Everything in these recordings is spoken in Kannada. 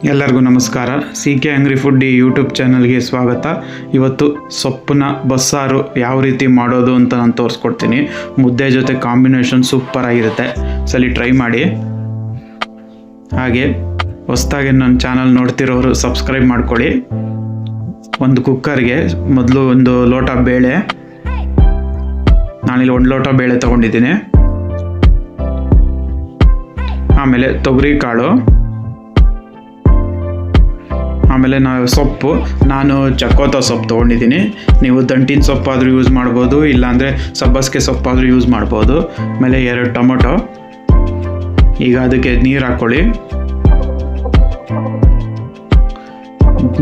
ಎಲ್ಲರಿಗೂ ನಮಸ್ಕಾರ. CK Angry Food ಯೂಟ್ಯೂಬ್ ಚಾನಲ್ಗೆ ಸ್ವಾಗತ. ಇವತ್ತು ಸೊಪ್ಪನ್ನ ಬಸ್ಸಾರು ಯಾವ ರೀತಿ ಮಾಡೋದು ಅಂತ ನಾನು ತೋರಿಸ್ಕೊಡ್ತೀನಿ. ಮುದ್ದೆ ಜೊತೆ ಕಾಂಬಿನೇಷನ್ ಸೂಪರ್ ಆಗಿರುತ್ತೆ, ಸರಿ ಟ್ರೈ ಮಾಡಿ. ಹಾಗೆ ಹೊಸದಾಗಿ ನನ್ನ ಚಾನಲ್ ನೋಡ್ತಿರೋರು ಸಬ್ಸ್ಕ್ರೈಬ್ ಮಾಡ್ಕೊಳ್ಳಿ. ಒಂದು ಕುಕ್ಕರ್ಗೆ ಮೊದಲು ಒಂದು ಲೋಟ ಬೇಳೆ, ನಾನಿಲ್ಲಿ 1 ಲೋಟ ಬೇಳೆ ತೊಗೊಂಡಿದ್ದೀನಿ. ಆಮೇಲೆ ತೊಗರಿ ಕಾಳು, ಆಮೇಲೆ ಸೊಪ್ಪು, ನಾನು ಚಕ್ಕೋತ ಸೊಪ್ಪು ತೊಗೊಂಡಿದ್ದೀನಿ. ನೀವು ದಂಟಿನ ಸೊಪ್ಪಾದರೂ ಯೂಸ್ ಮಾಡ್ಬೋದು, ಇಲ್ಲಾಂದರೆ ಸಬ್ಬಸಿಗೆ ಸೊಪ್ಪಾದರೂ ಯೂಸ್ ಮಾಡ್ಬೋದು. ಆಮೇಲೆ 2 ಟೊಮೊಟೊ. ಈಗ ಅದಕ್ಕೆ ನೀರು ಹಾಕ್ಕೊಳ್ಳಿ.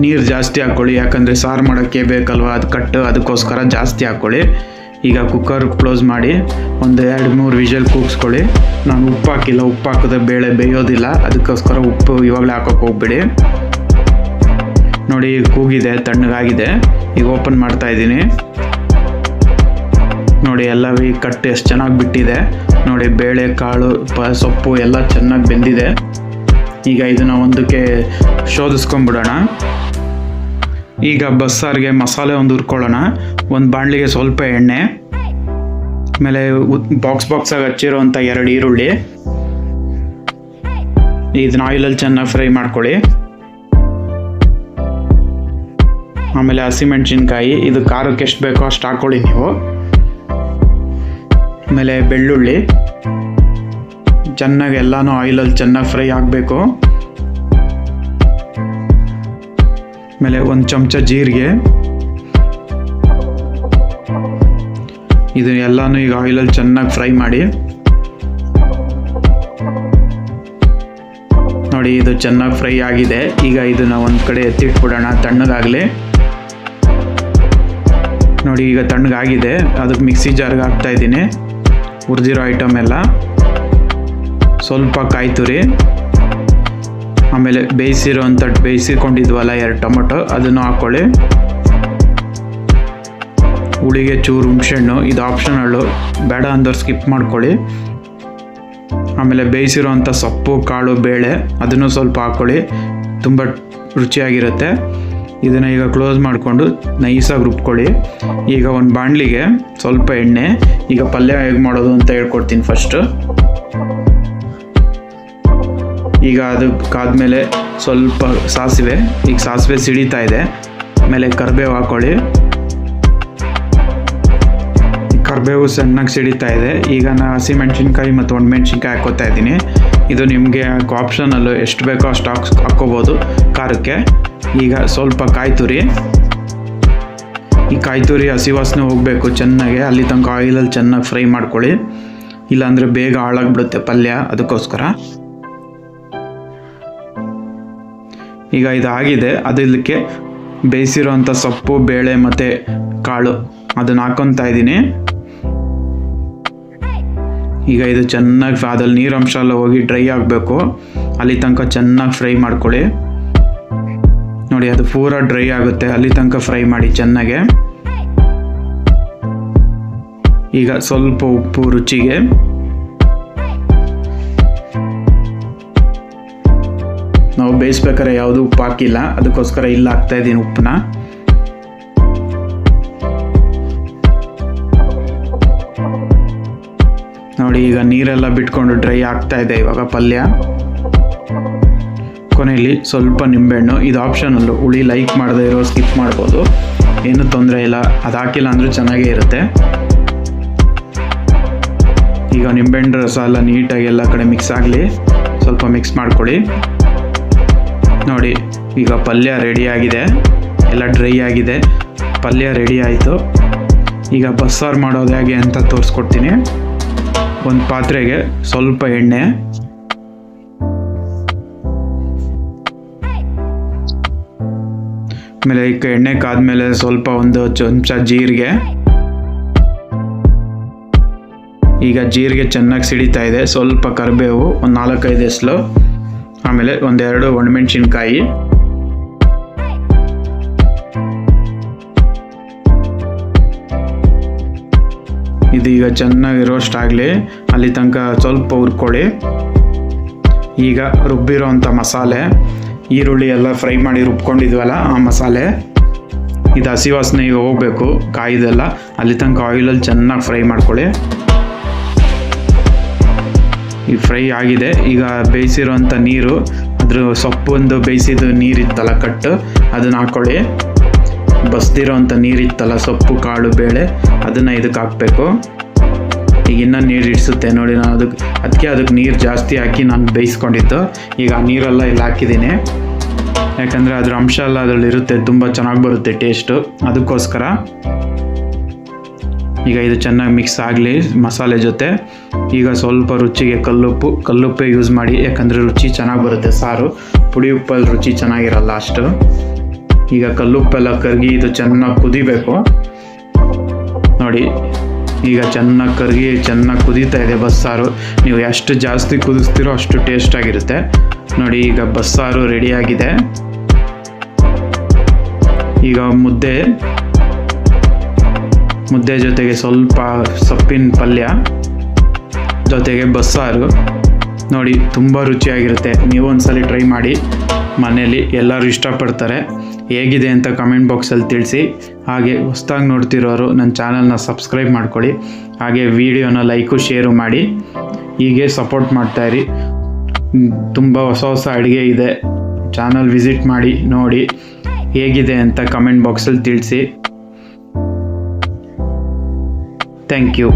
ನೀರು ಜಾಸ್ತಿ ಹಾಕ್ಕೊಳ್ಳಿ, ಯಾಕಂದರೆ ಸಾರು ಮಾಡೋಕ್ಕೆ ಬೇಕಲ್ವ, ಅದು ಅದಕ್ಕೋಸ್ಕರ ಜಾಸ್ತಿ ಹಾಕ್ಕೊಳ್ಳಿ. ಈಗ ಕುಕ್ಕರ್ ಕ್ಲೋಸ್ ಮಾಡಿ ಒಂದು 2-3 ವಿಷಲ್ ಕೂಗಿಸ್ಕೊಳ್ಳಿ. ನಾನು ಉಪ್ಪು ಹಾಕಿಲ್ಲ, ಉಪ್ಪು ಹಾಕಿದ್ರೆ ಬೇಳೆ ಬೇಯೋದಿಲ್ಲ, ಅದಕ್ಕೋಸ್ಕರ ಉಪ್ಪು ಇವಾಗಲೇ ಹಾಕೋಕ್ಕೆ ಹೋಗ್ಬಿಡಿ. ನೋಡಿ ಕೂಗಿದೆ, ತಣ್ಣಗಾಗಿದೆ. ಈಗ ಓಪನ್ ಮಾಡ್ತಾ ಇದ್ದೀನಿ. ನೋಡಿ ಎಲ್ಲ ಕಟ್ಟು ಎಷ್ಟು ಚೆನ್ನಾಗಿ ಬಿಟ್ಟಿದೆ. ನೋಡಿ ಬೇಳೆ ಕಾಳು ಸೊಪ್ಪು ಎಲ್ಲ ಚೆನ್ನಾಗಿ ಬೆಂದಿದೆ. ಈಗ ಇದನ್ನು ಒಂದಕ್ಕೆ ಶೋಧಿಸ್ಕೊಂಡ್ಬಿಡೋಣ. ಈಗ ಬಸ್ಸಾರಿಗೆ ಮಸಾಲೆ ಒಂದು ಹುರ್ಕೊಳ್ಳೋಣ. ಒಂದು ಬಾಣಲಿಗೆ ಸ್ವಲ್ಪ ಎಣ್ಣೆ, ಆಮೇಲೆ ಬಾಕ್ಸಾಗಿ ಹಚ್ಚಿರೋಂಥ 2 ಈರುಳ್ಳಿ, ಇದನ್ನ ಆಯಿಲಲ್ಲಿ ಚೆನ್ನಾಗಿ ಫ್ರೈ ಮಾಡ್ಕೊಳ್ಳಿ. ಆಮೇಲೆ ಹಸಿಮೆಣಸಿನ್ಕಾಯಿ, ಇದು ಖಾರಕ್ಕೆ ಎಷ್ಟು ಬೇಕೋ ಅಷ್ಟು ಹಾಕ್ಕೊಳ್ಳಿ ನೀವು. ಆಮೇಲೆ ಬೆಳ್ಳುಳ್ಳಿ, ಚೆನ್ನಾಗಿ ಎಲ್ಲನೂ ಆಯಿಲಲ್ಲಿ ಚೆನ್ನಾಗಿ ಫ್ರೈ ಆಗಬೇಕು. ಆಮೇಲೆ 1 ಚಮಚ ಜೀರಿಗೆ, ಇದು ಎಲ್ಲನೂ ಈಗ ಆಯಿಲಲ್ಲಿ ಚೆನ್ನಾಗಿ ಫ್ರೈ ಮಾಡಿ. ನೋಡಿ ಇದು ಚೆನ್ನಾಗಿ ಫ್ರೈ ಆಗಿದೆ. ಈಗ ಇದನ್ನು ಒಂದು ಕಡೆ ಎತ್ತಿಟ್ಬಿಡೋಣ, ತಣ್ಣಗಾಗಲಿ. ನೋಡಿ ಈಗ ತಣ್ಣಗಾಗಿದೆ, ಅದಕ್ಕೆ ಮಿಕ್ಸಿ ಜಾರ್ಗೆ ಹಾಕ್ತಾ ಇದ್ದೀನಿ ಹುರಿದಿರೋ ಐಟಮ್ ಎಲ್ಲ. ಸ್ವಲ್ಪ ಕಾಯಿ ತುರಿ, ಆಮೇಲೆ ಬೇಯಿಸಿಕೊಂಡಿದ್ವಲ್ಲ 2 ಟೊಮೊಟೊ, ಅದನ್ನು ಹಾಕ್ಕೊಳ್ಳಿ. ಹುಳಿಗೆ ಚೂರು ಹುಣಸೆಹಣ್ಣು, ಇದು ಆಪ್ಷನಲ್ಲು, ಬೇಡ ಅಂದ್ರೆ ಸ್ಕಿಪ್ ಮಾಡ್ಕೊಳ್ಳಿ. ಆಮೇಲೆ ಬೇಯಿಸಿರೋವಂಥ ಸೊಪ್ಪು ಕಾಳು ಬೇಳೆ, ಅದನ್ನು ಸ್ವಲ್ಪ ಹಾಕ್ಕೊಳ್ಳಿ, ತುಂಬ ರುಚಿಯಾಗಿರುತ್ತೆ. ಇದನ್ನು ಈಗ ಕ್ಲೋಸ್ ಮಾಡಿಕೊಂಡು ನೈಸಾಗಿ ರುಬ್ಕೊಳ್ಳಿ. ಈಗ ಒಂದು ಬಾಣಲಿಗೆ ಸ್ವಲ್ಪ ಎಣ್ಣೆ. ಈಗ ಪಲ್ಯ ಹೇಗೆ ಮಾಡೋದು ಅಂತ ಹೇಳ್ಕೊಡ್ತೀನಿ ಫಸ್ಟು. ಈಗ ಅದಕ್ಕಾದ್ಮೇಲೆ ಸ್ವಲ್ಪ ಸಾಸಿವೆ, ಈಗ ಸಾಸಿವೆ ಸಿಡಿತಾ ಇದೆ. ಆಮೇಲೆ ಕರಿಬೇವು ಹಾಕ್ಕೊಳ್ಳಿ. ಕರಿಬೇವು ಚೆನ್ನಾಗಿ ಸಿಡಿತಾ ಇದೆ. ಈಗ ನಾನು ಹಸಿಮೆಣಸಿನ್ಕಾಯಿ ಮತ್ತು ಒಣಮೆಣ್ಸಿನ್ಕಾಯಿ ಹಾಕ್ಕೋತಾ ಇದ್ದೀನಿ. ಇದು ನಿಮಗೆ ಆಪ್ಷನಲ್ಲು, ಎಷ್ಟು ಬೇಕೋ ಅಷ್ಟು ಹಾಕ್ಕೋಬೋದು ಖಾರಕ್ಕೆ. ಈಗ ಸ್ವಲ್ಪ ಕಾಯಿ ತುರಿ, ಈ ಕಾಯಿ ತುರಿ ಹಸಿ ವಾಸನೆ ಹೋಗಬೇಕು ಚೆನ್ನಾಗಿ, ಅಲ್ಲಿ ತನಕ ಆಯಿಲಲ್ಲಿ ಚೆನ್ನಾಗಿ ಫ್ರೈ ಮಾಡ್ಕೊಳ್ಳಿ, ಇಲ್ಲಾಂದರೆ ಬೇಗ ಹಾಳಾಗ್ಬಿಡುತ್ತೆ ಪಲ್ಯ, ಅದಕ್ಕೋಸ್ಕರ. ಈಗ ಇದಾಗಿದೆ, ಅದಕ್ಕೆ ಬೇಯಿಸಿರೋಂಥ ಸೊಪ್ಪು ಬೇಳೆ ಮತ್ತು ಕಾಳು ಅದನ್ನು ಹಾಕ್ಕೊತಾ ಇದ್ದೀನಿ. ಈಗ ಇದು ಚೆನ್ನಾಗಿ ಅದ್ರಲ್ಲಿ ನೀರಂಶ ಎಲ್ಲ ಹೋಗಿ ಡ್ರೈ ಆಗಬೇಕು, ಅಲ್ಲಿ ತನಕ ಚೆನ್ನಾಗಿ ಫ್ರೈ ಮಾಡ್ಕೊಳ್ಳಿ. ನೋಡಿ ಅದು ಪೂರ ಡ್ರೈ ಆಗುತ್ತೆ, ಅಲ್ಲಿ ತನಕ ಫ್ರೈ ಮಾಡಿ ಚೆನ್ನಾಗೆ. ಈಗ ಸ್ವಲ್ಪ ಉಪ್ಪು ರುಚಿಗೆ, ನಾವು ಬೇಯಿಸ್ಬೇಕಾದ್ರೆ ಯಾವುದು ಉಪ್ಪು ಹಾಕಿಲ್ಲ, ಅದಕ್ಕೋಸ್ಕರ ಇಲ್ಲಿ ಹಾಕ್ತಾ ಇದ್ದೀನಿ ಉಪ್ಪನ್ನ. ನೋಡಿ ಈಗ ನೀರೆಲ್ಲ ಬಿಟ್ಕೊಂಡು ಡ್ರೈ ಆಗ್ತಾ ಇದೆ ಇವಾಗ ಪಲ್ಯ. ಕೊನೆಯಲ್ಲಿ ಸ್ವಲ್ಪ ನಿಂಬೆಹಣ್ಣು, ಇದು ಆಪ್ಷನಲ್ಲು, ಹುಳಿ ಲೈಕ್ ಮಾಡದೇ ಇರೋ ಸ್ಕಿಪ್ ಮಾಡ್ಬೋದು, ಏನೂ ತೊಂದರೆ ಇಲ್ಲ, ಅದು ಹಾಕಿಲ್ಲ ಅಂದರೂ ಚೆನ್ನಾಗೇ ಇರುತ್ತೆ. ಈಗ ನಿಂಬೆಹಣ್ಣು ರಸ ಎಲ್ಲ ನೀಟಾಗಿ ಎಲ್ಲ ಕಡೆ ಮಿಕ್ಸ್ ಆಗಲಿ, ಸ್ವಲ್ಪ ಮಿಕ್ಸ್ ಮಾಡ್ಕೊಳ್ಳಿ. ನೋಡಿ ಈಗ ಪಲ್ಯ ರೆಡಿಯಾಗಿದೆ, ಎಲ್ಲ ಡ್ರೈ ಆಗಿದೆ, ಪಲ್ಯ ರೆಡಿ ಆಯಿತು. ಈಗ ಬಸ್ಸಾರು ಮಾಡೋದು ಹೇಗೆ ಅಂತ ತೋರಿಸ್ಕೊಡ್ತೀನಿ. ಒಂದು ಪಾತ್ರೆಗೆ ಸ್ವಲ್ಪ ಎಣ್ಣೆ, ಆಮೇಲೆ ಈಗ ಎಣ್ಣೆ ಕಾದ್ಮೇಲೆ ಸ್ವಲ್ಪ 1 ಚಮಚ ಜೀರಿಗೆ. ಈಗ ಜೀರಿಗೆ ಚೆನ್ನಾಗಿ ಸಿಡಿತಾ ಇದೆ. ಸ್ವಲ್ಪ ಕರಿಬೇವು, ಒಂದು 4-5 ಎಸಳು, ಆಮೇಲೆ 1-2 ಒಣಮೆಣಸಿನ್ಕಾಯಿ. ಇದೀಗ ಚೆನ್ನಾಗಿ ರೋಸ್ಟ್ ಆಗಲಿ, ಅಲ್ಲಿ ತನಕ ಸ್ವಲ್ಪ ಹುರ್ಕೊಳ್ಳಿ. ಈಗ ರುಬ್ಬಿರೋ ಅಂಥ ಮಸಾಲೆ, ಈರುಳ್ಳಿ ಎಲ್ಲ ಫ್ರೈ ಮಾಡಿ ರುಬ್ಕೊಂಡಿದ್ವಲ್ಲ ಆ ಮಸಾಲೆ, ಇದು ಹಸಿ ವಾಸನೆ ಈಗ ಹೋಗಬೇಕು ಕಾಯ್ದೆಲ್ಲ, ಅಲ್ಲಿ ತನಕ ಆಯಿಲಲ್ಲಿ ಚೆನ್ನಾಗಿ ಫ್ರೈ ಮಾಡ್ಕೊಳ್ಳಿ. ಈಗ ಫ್ರೈ ಆಗಿದೆ. ಈಗ ಬೇಯಿಸಿರೋಂಥ ನೀರು, ಅದ್ರ ಸೊಪ್ಪೊಂದು ಬೇಯಿಸಿದ ನೀರಿತ್ತಲ್ಲ ಕಟ್ಟು, ಅದನ್ನು ಹಾಕ್ಕೊಳ್ಳಿ. ಬಸ್ದಿರೋಂಥ ನೀರಿತ್ತಲ್ಲ ಸೊಪ್ಪು ಕಾಳು ಬೇಳೆ, ಅದನ್ನು ಇದಕ್ಕೆ ಹಾಕಬೇಕು. ಈಗ ಇನ್ನೂ ನೀರು ಇಡಿಸುತ್ತೆ ನೋಡಿ, ನಾನು ಅದಕ್ಕೆ ನೀರು ಜಾಸ್ತಿ ಹಾಕಿ ನಾನು ಬೇಯಿಸ್ಕೊಂಡಿದ್ದು. ಈಗ ಆ ನೀರೆಲ್ಲ ಇಲ್ಲಿ ಹಾಕಿದ್ದೀನಿ, ಯಾಕಂದರೆ ಅದ್ರ ಅಂಶ ಎಲ್ಲ ಅದರಲ್ಲಿ ಇರುತ್ತೆ, ತುಂಬ ಚೆನ್ನಾಗಿ ಬರುತ್ತೆ ಟೇಸ್ಟು, ಅದಕ್ಕೋಸ್ಕರ. ಈಗ ಇದು ಚೆನ್ನಾಗಿ ಮಿಕ್ಸ್ ಆಗಲಿ ಮಸಾಲೆ ಜೊತೆ. ಈಗ ಸ್ವಲ್ಪ ರುಚಿಗೆ ಕಲ್ಲುಪ್ಪೇ ಯೂಸ್ ಮಾಡಿ, ಯಾಕಂದರೆ ರುಚಿ ಚೆನ್ನಾಗಿ ಬರುತ್ತೆ ಸಾರು. ಪುಡಿ ಉಪ್ಪಲ್ಲಿ ರುಚಿ ಚೆನ್ನಾಗಿರಲ್ಲ ಅಷ್ಟು. ಈಗ ಕಲ್ಲುಪ್ಪೆಲ್ಲ ಕರಗಿ ಇದು ಚೆನ್ನಾಗಿ ಕುದಿಬೇಕು ನೋಡಿ. ಈಗ ಚೆನ್ನಾಗಿ ಕುದೀತಾ ಇದೆ ಬಸ್ಸಾರು. ನೀವು ಎಷ್ಟು ಜಾಸ್ತಿ ಕುದಿಸ್ತೀರೋ ಅಷ್ಟು ಟೇಸ್ಟಾಗಿರುತ್ತೆ ನೋಡಿ. ಈಗ ಬಸ್ಸಾರು ರೆಡಿಯಾಗಿದೆ. ಈಗ ಮುದ್ದೆ ಜೊತೆಗೆ ಸ್ವಲ್ಪ ಸೊಪ್ಪಿನ ಪಲ್ಯ ಜೊತೆಗೆ ಬಸ್ಸಾರು ನೋಡಿ, ತುಂಬ ರುಚಿಯಾಗಿರುತ್ತೆ. ನೀವು ಒಂದ್ಸಲಿ ಟ್ರೈ ಮಾಡಿ ಮನೇಲಿ, ಎಲ್ಲರೂ ಇಷ್ಟಪಡ್ತಾರೆ. ಹೇಗಿದೆ ಅಂತ ಕಮೆಂಟ್ ಬಾಕ್ಸಲ್ಲಿ ತಿಳಿಸಿ. ಹಾಗೆ ಹೊಸ್ದಾಗಿ ನೋಡ್ತಿರೋರು ನನ್ನ ಚಾನಲ್ನ ಸಬ್ಸ್ಕ್ರೈಬ್ ಮಾಡ್ಕೊಳ್ಳಿ. ಹಾಗೆ ವಿಡಿಯೋನ ಲೈಕು ಶೇರು ಮಾಡಿ. ಹೀಗೆ ಸಪೋರ್ಟ್ ಮಾಡ್ತಾಯಿರಿ. ತುಂಬ ಹೊಸ ಅಡುಗೆ ಇದೆ, ಚಾನಲ್ ವಿಸಿಟ್ ಮಾಡಿ ನೋಡಿ ಹೇಗಿದೆ ಅಂತ ಕಮೆಂಟ್ ಬಾಕ್ಸಲ್ಲಿ ತಿಳಿಸಿ. Thank you.